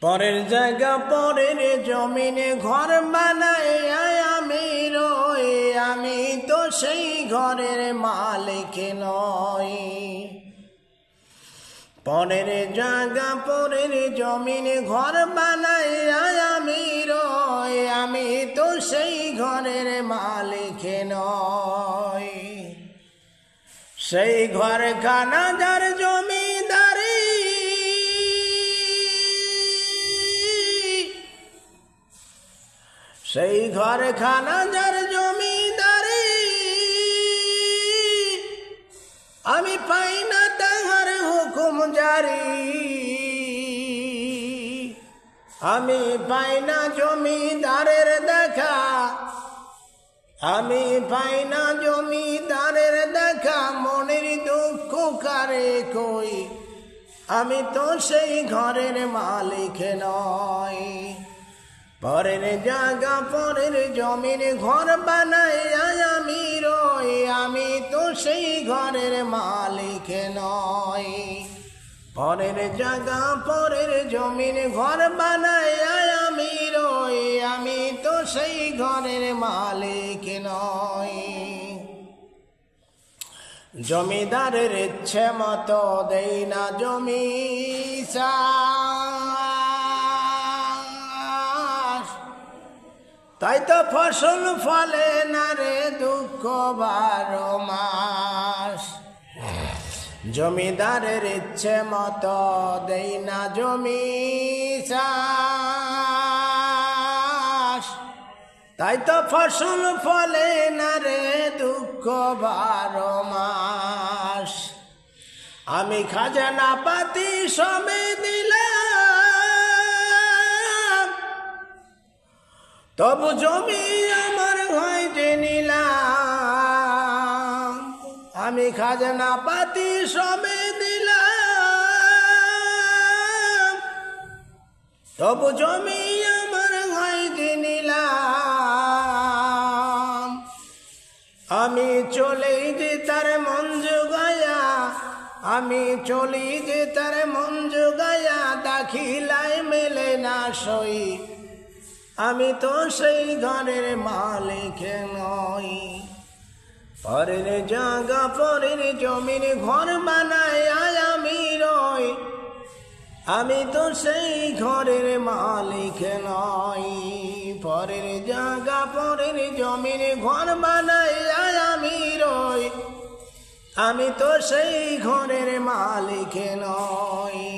পরের জায়গা পরের জমিনে ঘর বানায় আমি রই, আমি তো সেই ঘরের মালিক নই। পরের জায়গা পরের জমিনে ঘর বানায় আমি রই, আমি তো সেই ঘরের মালিক নই। সেই ঘরখানা যার জমিদারি, সেই ঘরখানা যার জমিদারি, আমি পাই না তাহার হুকুম জারি। আমি পাই না জমিদারের দেখা, আমি পাই না জমিদারের দেখা, মনের দুঃখ কারে কই, আমি তো সেই ঘরের মালিক নই। পরের জায়গা পরের জমিনে ঘর বানাই আমি রই, আমি তো সেই ঘরের মালিক নই। পরের জায়গা পরের জমিনে ঘর বানাই আমি রই, আমি তো সেই ঘরের মালিক নই। জমিদারের ইচ্ছে মতো দেই না জমি চাষ, তাই তো ফসল ফলে না রে দুঃখ 12 মাস। জমিদারের ইচ্ছে মতো দেই না জমি চাষ, তাই তো ফসল ফলে না রে দুঃখ 12 মাস। আমি খাজানা পাতি সবে দিলাম, তবু জমি আমার হয় যে নিলাম। আমি খাজনা পাতি সবে দিলাম, তবু জমি আমার হয় যে নিলাম। আমি চলে যে তার মন জোগায়া, আমি চলি যে তার মন জোগায়া, দাখিলায় মেলে না সই, আমি তো সেই ঘরের মালিক নই। পরের জায়গা পরের জমিনে ঘর বানায় আমি রই, আমি তো সেই ঘরের মালিক নই। পরের জায়গা পরের জমিনে ঘর বানায় আমি রই, আমি তো সেই ঘরের মালিক নই।